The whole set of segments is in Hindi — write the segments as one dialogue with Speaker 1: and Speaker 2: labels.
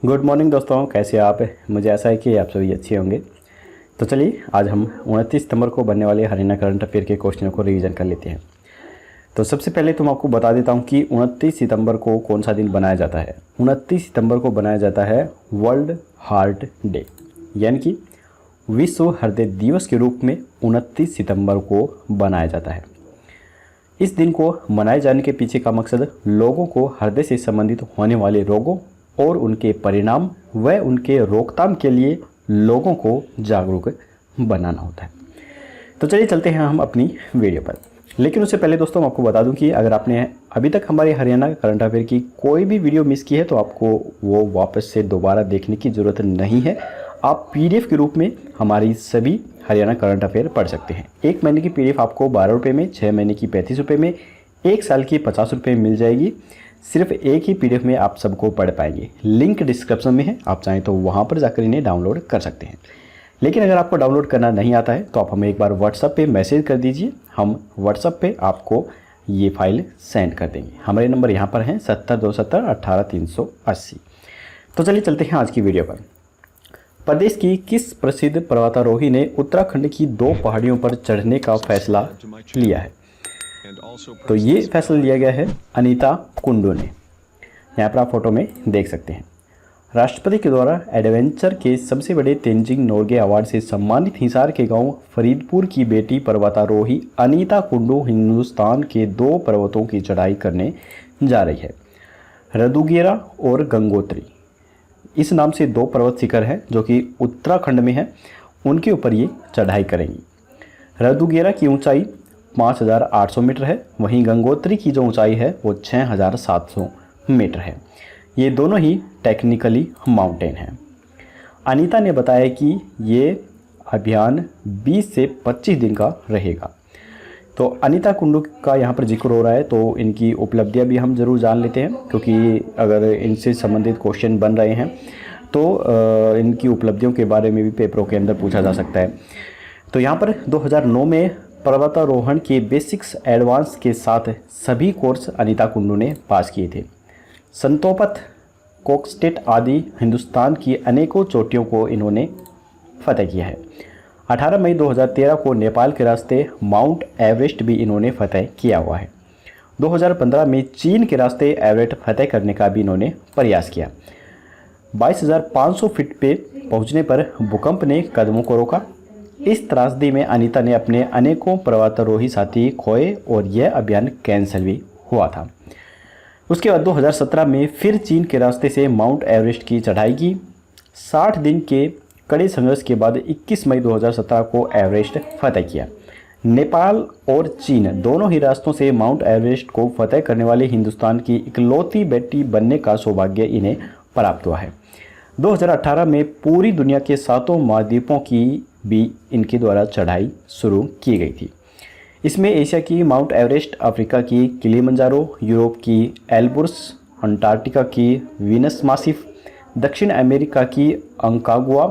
Speaker 1: गुड मॉर्निंग दोस्तों, कैसे आप? मुझे ऐसा है कि आप सभी अच्छे होंगे। तो चलिए आज हम 29 सितंबर को बनने वाले हरियाणा करंट अफेयर के क्वेश्चनों को रिवीजन कर लेते हैं। तो सबसे पहले तो मैं आपको बता देता हूं कि 29 सितंबर को कौन सा दिन बनाया जाता है। 29 सितंबर को बनाया जाता है वर्ल्ड हार्ट डे, यानी कि विश्व हृदय दिवस के रूप में 29 सितंबर को बनाया जाता है। इस दिन को मनाए जाने के पीछे का मकसद लोगों को हृदय से संबंधित होने वाले रोगों और उनके परिणाम व उनके रोकथाम के लिए लोगों को जागरूक बनाना होता है। तो चलिए चलते हैं हम अपनी वीडियो पर। लेकिन उससे पहले दोस्तों मैं आपको बता दूं कि अगर आपने अभी तक हमारे हरियाणा करंट अफेयर की कोई भी वीडियो मिस की है तो आपको वो वापस से दोबारा देखने की ज़रूरत नहीं है। आप पीडीएफ के रूप में हमारी सभी हरियाणा करंट अफेयर पढ़ सकते हैं। 1 महीने की पीडीएफ आपको 12 रुपये में, 6 महीने की 35 रुपये में, 1 साल की 50 रुपये में मिल जाएगी। सिर्फ एक ही पीडीएफ में आप सबको पढ़ पाएंगे। लिंक डिस्क्रिप्शन में है, आप चाहें तो वहाँ पर जाकर इन्हें डाउनलोड कर सकते हैं। लेकिन अगर आपको डाउनलोड करना नहीं आता है तो आप हमें एक बार व्हाट्सएप पे मैसेज कर दीजिए, हम व्हाट्सएप पे आपको ये फाइल सेंड कर देंगे। हमारे नंबर यहाँ पर हैं 70 270 18 380। तो चलिए चलते हैं आज की वीडियो पर। प्रदेश की किस प्रसिद्ध पर्वतारोही ने उत्तराखंड की 2 पहाड़ियों पर चढ़ने का फैसला लिया है? तो ये फैसला लिया गया है अनीता कुंडू ने। यहाँ पर आप फोटो में देख सकते हैं। राष्ट्रपति के द्वारा एडवेंचर के सबसे बड़े तेंजिंग नोर्गे अवार्ड से सम्मानित हिसार के गांव फरीदपुर की बेटी पर्वतारोही अनीता कुंडू हिंदुस्तान के 2 पर्वतों की चढ़ाई करने जा रही है, रदुगेरा और गंगोत्री। इस नाम से 2 पर्वत शिखर हैं जो कि उत्तराखंड में है, उनके ऊपर ये चढ़ाई करेंगी। रदुगेरा की ऊंचाई 5800 मीटर है, वहीं गंगोत्री की जो ऊंचाई है वो 6700 मीटर है। ये दोनों ही टेक्निकली माउंटेन हैं। अनीता ने बताया कि ये अभियान 20 से 25 दिन का रहेगा। तो अनीता कुंडू का यहाँ पर जिक्र हो रहा है तो इनकी उपलब्धियाँ भी हम ज़रूर जान लेते हैं, क्योंकि अगर इनसे संबंधित क्वेश्चन बन रहे हैं तो इनकी उपलब्धियों के बारे में भी पेपरों के अंदर पूछा जा सकता है। तो यहाँ पर 2009 में पर्वतारोहण के बेसिक्स एडवांस के साथ सभी कोर्स अनीता कुंडू ने पास किए थे। संतोपत, कोकस्टेट आदि हिंदुस्तान की अनेकों चोटियों को इन्होंने फतह किया है। 18 मई 2013 को नेपाल के रास्ते माउंट एवरेस्ट भी इन्होंने फतह किया हुआ है। 2015 में चीन के रास्ते एवरेस्ट फतह करने का भी इन्होंने प्रयास किया। 22,500 फीट पे पहुंचने पर भूकंप ने कदमों को रोका। इस त्रासदी में अनीता ने अपने अनेकों पर्वतारोही साथी खोए और यह अभियान कैंसिल भी हुआ था। उसके बाद 2017 में फिर चीन के रास्ते से माउंट एवरेस्ट की चढ़ाई की। 60 दिन के कड़े संघर्ष के बाद 21 मई 2017 को एवरेस्ट फतह किया। नेपाल और चीन दोनों ही रास्तों से माउंट एवरेस्ट को फतह करने वाले हिंदुस्तान की इकलौती बेटी बनने का सौभाग्य इन्हें प्राप्त हुआ है। 2018 में पूरी दुनिया के 7 महाद्वीपों की भी इनके द्वारा चढ़ाई शुरू की गई थी। इसमें एशिया की माउंट एवरेस्ट, अफ्रीका की किलिमंजारो, यूरोप की एल्ब्रुस, अंटार्कटिका की वीनस मासिफ, दक्षिण अमेरिका की अंकागुआ,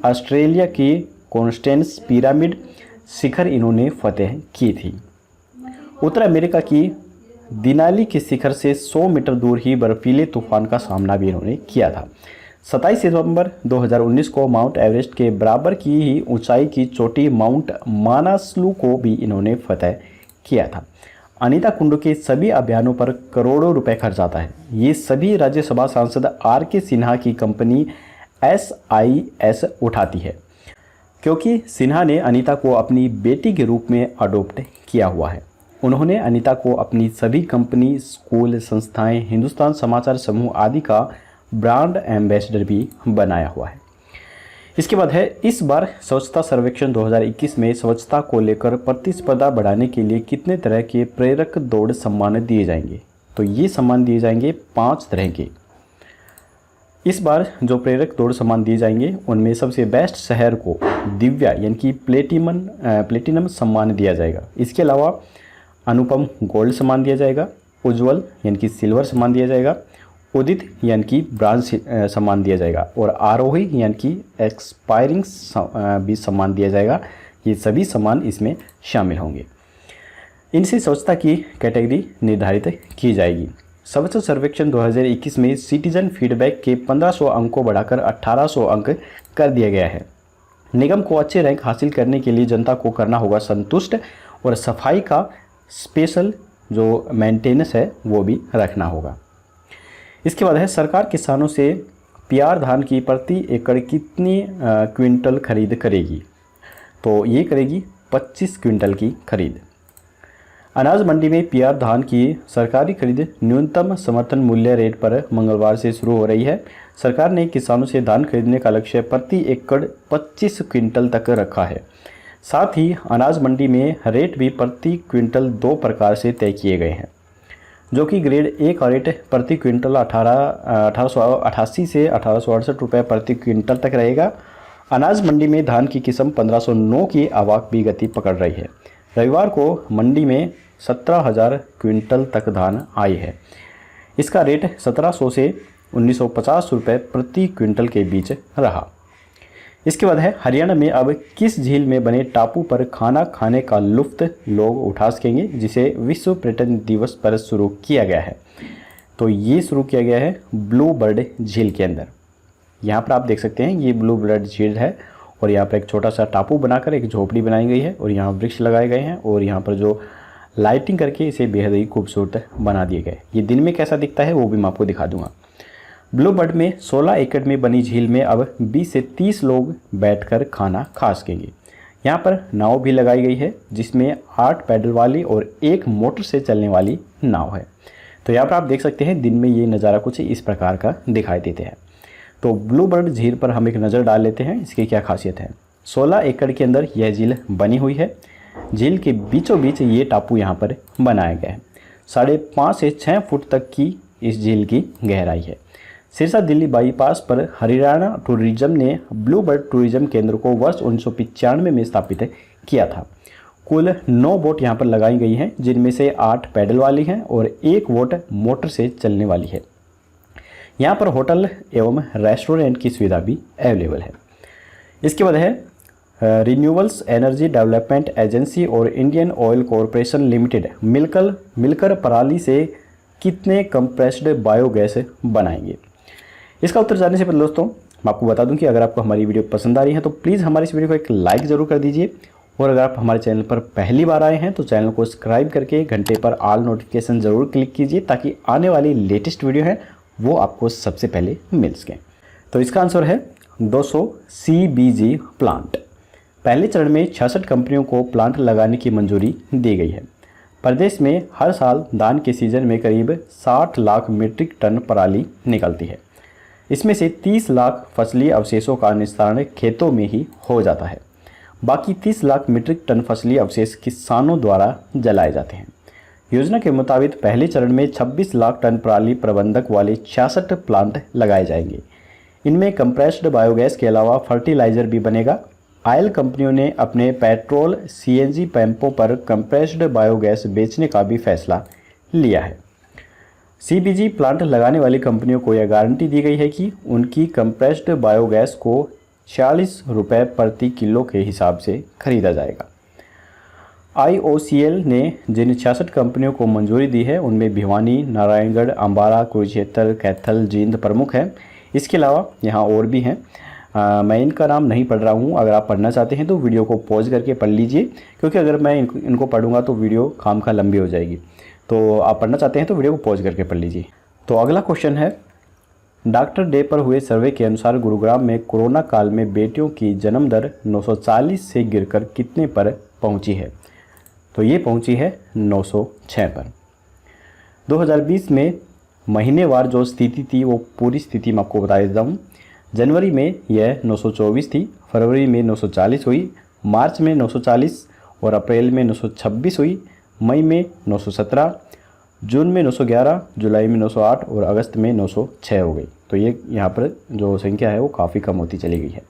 Speaker 1: ऑस्ट्रेलिया की कॉन्स्टेंस पिरामिड शिखर इन्होंने फतह की थी। उत्तर अमेरिका की दिनाली के शिखर से 100 मीटर दूर ही बर्फीले तूफान का सामना भी इन्होंने किया था। 27 सितंबर 2019 को माउंट एवरेस्ट के बराबर की ही ऊंचाई की चोटी माउंट मानास्लू को भी इन्होंने फतह किया था। अनीता कुंडू के सभी अभियानों पर करोड़ों रुपए खर्च आता है। ये सभी राज्यसभा सांसद आर.के. सिन्हा की कंपनी SIS उठाती है, क्योंकि सिन्हा ने अनीता को अपनी बेटी के रूप में अडॉप्ट किया हुआ है। उन्होंने अनीता को अपनी सभी कंपनी, स्कूल, संस्थाएं, हिंदुस्तान समाचार समूह आदि का ब्रांड एम्बेसडर भी बनाया हुआ है। इसके बाद है इस बार स्वच्छता सर्वेक्षण 2021 में स्वच्छता को लेकर प्रतिस्पर्धा बढ़ाने के लिए कितने तरह के प्रेरक दौड़ सम्मान दिए जाएंगे? तो ये सम्मान दिए जाएंगे 5 तरह के। इस बार जो प्रेरक दौड़ सम्मान दिए जाएंगे उनमें सबसे बेस्ट शहर को दिव्या यानी कि प्लेटिनम सम्मान दिया जाएगा। इसके अलावा अनुपम गोल्ड सम्मान दिया जाएगा, उज्ज्वल यानी कि सिल्वर सम्मान दिया जाएगा, उदित यानी कि ब्रांज सम्मान दिया जाएगा और आरोही यानी कि एक्सपायरिंग भी सम्मान दिया जाएगा। ये सभी सम्मान इसमें शामिल होंगे। इनसे स्वच्छता की कैटेगरी निर्धारित की जाएगी। स्वच्छ सर्वेक्षण 2021 में सिटीजन फीडबैक के 1500 अंक को बढ़ाकर 1800 अंक कर दिया गया है। निगम को अच्छे रैंक हासिल करने के लिए जनता को करना होगा संतुष्ट और सफाई का स्पेशल जो मेंटेनेंस है वो भी रखना होगा। इसके बाद है सरकार किसानों से पीआर धान की प्रति एकड़ कितनी क्विंटल खरीद करेगी? तो ये करेगी 25 क्विंटल की खरीद। अनाज मंडी में पीआर धान की सरकारी खरीद न्यूनतम समर्थन मूल्य रेट पर मंगलवार से शुरू हो रही है। सरकार ने किसानों से धान खरीदने का लक्ष्य प्रति एकड़ 25 क्विंटल तक रखा है। साथ ही अनाज मंडी में रेट भी प्रति क्विंटल 2 प्रकार से तय किए गए हैं, जो कि ग्रेड ए का रेट प्रति क्विंटल 1888 से 1868 रुपये प्रति क्विंटल तक रहेगा। अनाज मंडी में धान की किस्म 1509 की आवक भी गति पकड़ रही है। रविवार को मंडी में 17,000 क्विंटल तक धान आई है। इसका रेट 1700 से 1950 रुपये प्रति क्विंटल के बीच रहा। इसके बाद है हरियाणा में अब किस झील में बने टापू पर खाना खाने का लुत्फ लोग उठा सकेंगे, जिसे विश्व पर्यटन दिवस पर शुरू किया गया है। तो ये शुरू किया गया है ब्लू बर्ड झील के अंदर। यहाँ पर आप देख सकते हैं ये ब्लू बर्ड झील है और यहाँ पर एक छोटा सा टापू बनाकर एक झोपड़ी बनाई गई है और यहाँ वृक्ष लगाए गए हैं और यहाँ पर जो लाइटिंग करके इसे बेहद ही खूबसूरत बना दिए गए। ये दिन में कैसा दिखता है वो भी मैं आपको दिखा दूंगा। ब्लू बर्ड में 16 एकड़ में बनी झील में अब 20 से 30 लोग बैठकर खाना खा सकेंगे। यहाँ पर नाव भी लगाई गई है जिसमें 8 पैडल वाली और 1 मोटर से चलने वाली नाव है। तो यहाँ पर आप देख सकते हैं दिन में ये नज़ारा कुछ इस प्रकार का दिखाई देते हैं। तो ब्लू बर्ड झील पर हम एक नज़र डाल लेते हैं, इसकी क्या खासियत है। 16 एकड़ के अंदर यह झील बनी हुई है। झील के बीचों बीच ये टापू यहाँ पर बनाया गया है। 5.5 से 6 फुट तक की इस झील की गहराई है। सिरसा दिल्ली बाईपास पर हरियाणा टूरिज्म ने ब्लू बर्ड टूरिज्म केंद्र को वर्ष 1995 में स्थापित किया था। कुल 9 बोट यहाँ पर लगाई गई हैं, जिनमें से 8 पैडल वाली हैं और 1 बोट मोटर से चलने वाली है। यहाँ पर होटल एवं रेस्टोरेंट की सुविधा भी अवेलेबल है। इसके बाद है रिन्यूएबल्स एनर्जी डेवलपमेंट एजेंसी और इंडियन ऑयल कॉरपोरेशन लिमिटेड मिलकर पराली से कितने कंप्रेस्ड बायोगैस बनाएंगे। इसका उत्तर जानने से पहले दोस्तों मैं आपको बता दूं कि अगर आपको हमारी वीडियो पसंद आ रही है तो प्लीज़ हमारी इस वीडियो को एक लाइक ज़रूर कर दीजिए और अगर आप हमारे चैनल पर पहली बार आए हैं तो चैनल को सब्सक्राइब करके घंटे पर ऑल नोटिफिकेशन ज़रूर क्लिक कीजिए ताकि आने वाली लेटेस्ट वीडियो है वो आपको सबसे पहले मिल सके। तो इसका आंसर है 200 CBG प्लांट। पहले चरण में 66 कंपनियों को प्लांट लगाने की मंजूरी दी गई है। प्रदेश में हर साल धान के सीजन में करीब 60 लाख मीट्रिक टन पराली निकलती है। इसमें से 30 लाख फसली अवशेषों का निस्तारण खेतों में ही हो जाता है। बाकी 30 लाख मीट्रिक टन फसली अवशेष किसानों द्वारा जलाए जाते हैं। योजना के मुताबिक पहले चरण में 26 लाख टन पराली प्रबंधक वाले 66 प्लांट लगाए जाएंगे। इनमें कंप्रेस्ड बायोगैस के अलावा फर्टिलाइजर भी बनेगा। ऑयल कंपनियों ने अपने पेट्रोल CNG पंपों पर कंप्रेस्ड बायोगैस बेचने का भी फैसला लिया है। CBG प्लांट लगाने वाली कंपनियों को यह गारंटी दी गई है कि उनकी कंप्रेस्ड बायोगैस को 46 रुपये प्रति किलो के हिसाब से खरीदा जाएगा। IOCL ने जिन 66 कंपनियों को मंजूरी दी है उनमें भिवानी, नारायणगढ़, अम्बाला, कुरुक्षेत्र, कैथल, जींद प्रमुख हैं। इसके अलावा यहाँ और भी हैं। मैं इनका नाम नहीं पढ़ रहा हूँ। अगर आप पढ़ना चाहते हैं तो वीडियो को पॉज करके पढ़ लीजिए, क्योंकि अगर मैं इनको पढ़ूंगा तो वीडियो खामखा लंबी हो जाएगी। तो आप पढ़ना चाहते हैं तो वीडियो को पॉज करके पढ़ लीजिए। तो अगला क्वेश्चन है, डॉक्टर डे पर हुए सर्वे के अनुसार गुरुग्राम में कोरोना काल में बेटियों की जन्म दर 940 से गिरकर कितने पर पहुंची है? तो ये पहुंची है 906 पर। 2020 में महीनेवार जो स्थिति थी वो पूरी स्थिति मैं आपको बता देता हूँ। जनवरी में यह 924 थी, फरवरी में 940 हुई, मार्च में 940 और अप्रैल में 926 हुई, मई में 917, जून में 911, जुलाई में 908 और अगस्त में 906 हो गई। तो ये यहाँ पर जो संख्या है वो काफ़ी कम होती चली गई है।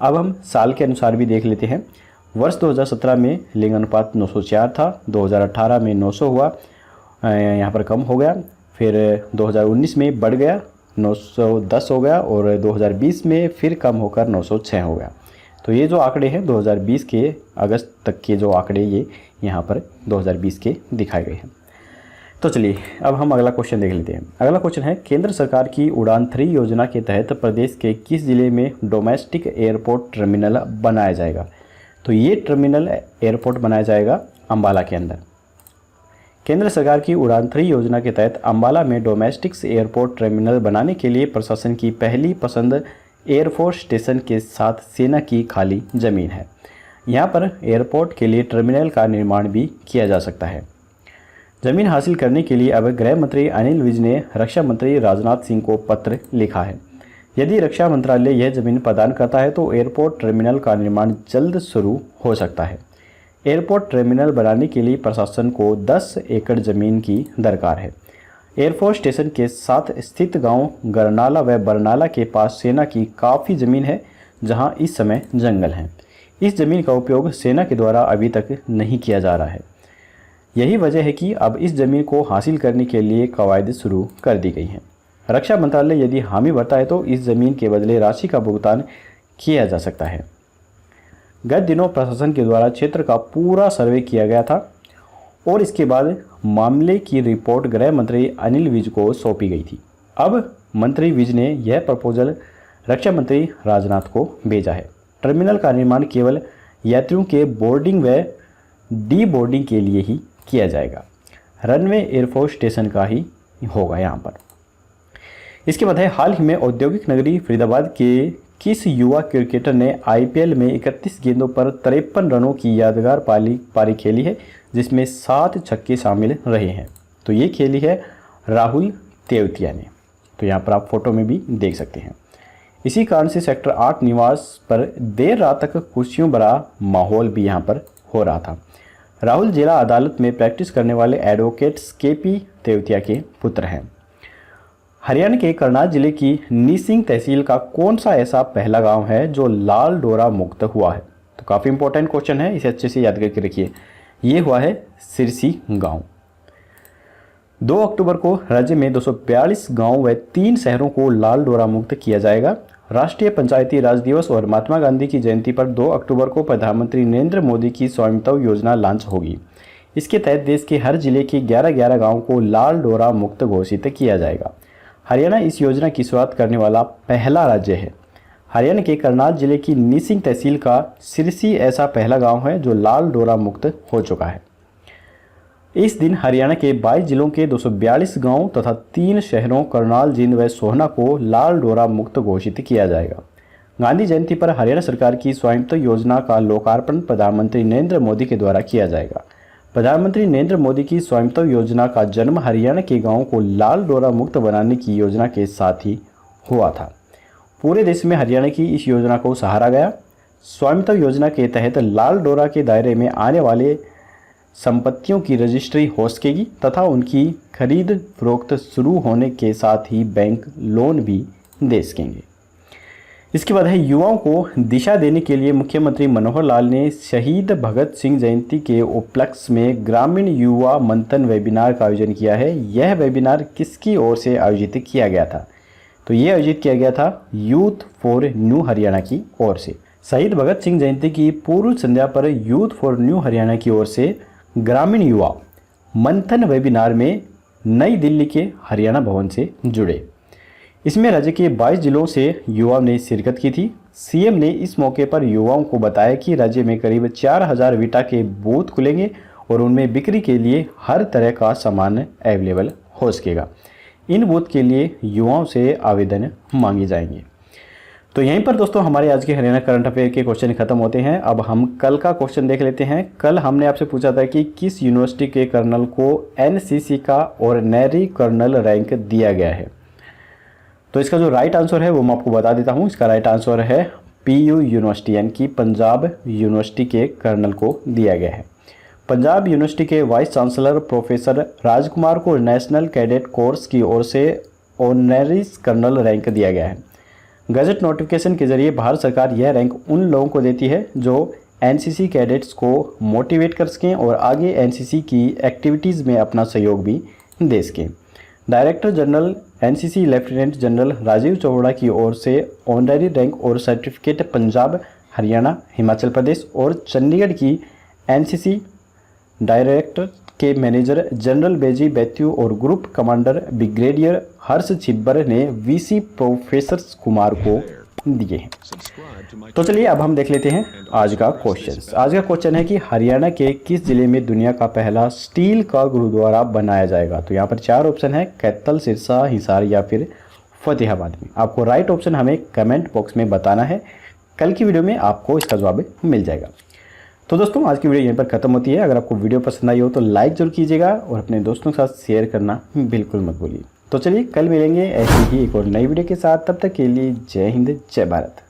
Speaker 1: अब हम साल के अनुसार भी देख लेते हैं। वर्ष 2017 में लिंग अनुपात 904 था, 2018 में 900 हुआ, यहाँ पर कम हो गया, फिर 2019 में बढ़ गया 910 हो गया और 2020 में फिर कम होकर 906 हो गया। तो ये जो आंकड़े हैं 2020 के अगस्त तक के जो आंकड़े ये यहाँ पर 2020 के दिखाए गए हैं। तो चलिए अब हम अगला क्वेश्चन देख लेते हैं। अगला क्वेश्चन है, केंद्र सरकार की उड़ान 3 योजना के तहत प्रदेश के किस जिले में डोमेस्टिक एयरपोर्ट टर्मिनल बनाया जाएगा? तो ये टर्मिनल एयरपोर्ट बनाया जाएगा अम्बाला के अंदर। केंद्र सरकार की उड़ान 3 योजना के तहत अम्बाला में डोमेस्टिक एयरपोर्ट टर्मिनल बनाने के लिए प्रशासन की पहली पसंद एयरफोर्स स्टेशन के साथ सेना की खाली ज़मीन है। यहाँ पर एयरपोर्ट के लिए टर्मिनल का निर्माण भी किया जा सकता है। ज़मीन हासिल करने के लिए अब गृह मंत्री अनिल विज ने रक्षा मंत्री राजनाथ सिंह को पत्र लिखा है। यदि रक्षा मंत्रालय यह ज़मीन प्रदान करता है तो एयरपोर्ट टर्मिनल का निर्माण जल्द शुरू हो सकता है। एयरपोर्ट टर्मिनल बनाने के लिए प्रशासन को 10 एकड़ ज़मीन की दरकार है। एयरफोर्स स्टेशन के साथ स्थित गांव गरनाला व बरनाला के पास सेना की काफ़ी ज़मीन है, जहां इस समय जंगल हैं। इस ज़मीन का उपयोग सेना के द्वारा अभी तक नहीं किया जा रहा है। यही वजह है कि अब इस ज़मीन को हासिल करने के लिए कवायद शुरू कर दी गई हैं। रक्षा मंत्रालय यदि हामी भरता है तो इस ज़मीन के बदले राशि का भुगतान किया जा सकता है। गत दिनों प्रशासन के द्वारा क्षेत्र का पूरा सर्वे किया गया था और इसके बाद मामले की रिपोर्ट गृह मंत्री अनिल विज को सौंपी गई थी। अब मंत्री विज ने यह प्रपोजल रक्षा मंत्री राजनाथ को भेजा है। टर्मिनल का निर्माण केवल यात्रियों के बोर्डिंग व डी बोर्डिंग के लिए ही किया जाएगा। रनवे एयरफोर्स स्टेशन का ही होगा यहाँ पर। इसके बाद है, हाल ही में औद्योगिक नगरी फरीदाबाद के किस युवा क्रिकेटर ने आईपीएल में 31 गेंदों पर 53 रनों की यादगार पारी खेली है, जिसमें 7 छक्के शामिल रहे हैं? तो ये खेली है राहुल तेवतिया ने। तो यहाँ पर आप फोटो में भी देख सकते हैं। इसी कारण से सेक्टर 8 निवास पर देर रात तक खुशियों भरा माहौल भी यहाँ पर हो रहा था। राहुल जिला अदालत में प्रैक्टिस करने वाले एडवोकेट्स केपी तेवतिया के पुत्र हैं। हरियाणा के करनाल जिले की नीसिंग तहसील का कौन सा ऐसा पहला गांव है जो लाल डोरा मुक्त हुआ है? तो काफ़ी इंपॉर्टेंट क्वेश्चन है, इसे अच्छे से याद करके रखिए। ये हुआ है सिरसी गांव। 2 अक्टूबर को राज्य में 242 गांव व 3 शहरों को लाल डोरा मुक्त किया जाएगा। राष्ट्रीय पंचायती राज दिवस और महात्मा गांधी की जयंती पर 2 अक्टूबर को प्रधानमंत्री नरेंद्र मोदी की स्वामित्व योजना लॉन्च होगी। इसके तहत देश के हर जिले के 11-11 गाँव को लाल डोरा मुक्त घोषित किया जाएगा। हरियाणा इस योजना की शुरुआत करने वाला पहला राज्य है। हरियाणा के करनाल जिले की नीसिंग तहसील का सिरसी ऐसा पहला गांव है जो लाल डोरा मुक्त हो चुका है। इस दिन हरियाणा के 22 जिलों के 242 गांव तथा 3 शहरों करनाल, जींद व सोहना को लाल डोरा मुक्त घोषित किया जाएगा। गांधी जयंती पर हरियाणा सरकार की स्वामित्व योजना का लोकार्पण प्रधानमंत्री नरेंद्र मोदी के द्वारा किया जाएगा। प्रधानमंत्री नरेंद्र मोदी की स्वामित्व योजना का जन्म हरियाणा के गांवों को लाल डोरा मुक्त बनाने की योजना के साथ ही हुआ था। पूरे देश में हरियाणा की इस योजना को सराहा गया। स्वामित्व योजना के तहत लाल डोरा के दायरे में आने वाले संपत्तियों की रजिस्ट्री हो सकेगी तथा उनकी खरीद फरोख्त शुरू होने के साथ ही बैंक लोन भी दे सकेंगे। इसके बाद है, युवाओं को दिशा देने के लिए मुख्यमंत्री मनोहर लाल ने शहीद भगत सिंह जयंती के उपलक्ष्य में ग्रामीण युवा मंथन वेबिनार का आयोजन किया है। यह वेबिनार किसकी ओर से आयोजित किया गया था? तो ये आयोजित किया गया था यूथ फॉर न्यू हरियाणा की ओर से। शहीद भगत सिंह जयंती की पूर्व संध्या पर यूथ फॉर न्यू हरियाणा की ओर से ग्रामीण युवा मंथन वेबिनार में नई दिल्ली के हरियाणा भवन से जुड़े। इसमें राज्य के 22 जिलों से युवाओं ने शिरकत की थी। सीएम ने इस मौके पर युवाओं को बताया कि राज्य में करीब 4000 वीटा के बूथ खुलेंगे और उनमें बिक्री के लिए हर तरह का सामान अवेलेबल हो सकेगा। इन बूथ के लिए युवाओं से आवेदन मांगे जाएंगे। तो यहीं पर दोस्तों हमारे आज के हरियाणा करंट अफेयर के क्वेश्चन खत्म होते हैं। अब हम कल का क्वेश्चन देख लेते हैं। कल हमने आपसे पूछा था कि किस यूनिवर्सिटी के कर्नल को एनसीसी का ऑनरेरी कर्नल रैंक दिया गया है। तो इसका जो राइट आंसर है वो मैं आपको बता देता हूँ। इसका राइट आंसर है पीयू यूनिवर्सिटी, यानी कि पंजाब यूनिवर्सिटी के कर्नल को दिया गया है। पंजाब यूनिवर्सिटी के वाइस चांसलर प्रोफेसर राजकुमार को नेशनल कैडेट कोर्स की ओर से ऑनरेरी कर्नल रैंक दिया गया है। गजट नोटिफिकेशन के जरिए भारत सरकार यह रैंक उन लोगों को देती है जो एनसीसी कैडेट्स को मोटिवेट कर सकें और आगे एनसीसी की एक्टिविटीज़ में अपना सहयोग भी दे सकें। Director general NCC lieutenant general Rajiv Chopra की ओर से ऑनरेरी रैंक और सर्टिफिकेट पंजाब, हरियाणा, हिमाचल प्रदेश और चंडीगढ़ की एनसीसी डायरेक्टर के मैनेजर जनरल बेजी बैत्यू और group commander brigadier Harsh Chhibber ने वीसी प्रोफेसर कुमार को दिए हैं। तो चलिए अब हम देख लेते हैं आज का क्वेश्चन। आज का क्वेश्चन है कि हरियाणा के किस जिले में दुनिया का पहला स्टील का गुरुद्वारा बनाया जाएगा। तो यहाँ पर 4 ऑप्शन है, कैथल, सिरसा, हिसार या फिर फतेहाबाद में। आपको राइट ऑप्शन हमें कमेंट बॉक्स में बताना है। कल की वीडियो में आपको इसका जवाब मिल जाएगा। तो दोस्तों आज की वीडियो यहीं पर खत्म होती है। अगर आपको वीडियो पसंद आई हो तो लाइक जरूर कीजिएगा और अपने दोस्तों के साथ शेयर करना बिल्कुल मत भूलिए। तो चलिए कल मिलेंगे ऐसी ही एक और नई वीडियो के साथ। तब तक के लिए जय हिंद, जय भारत।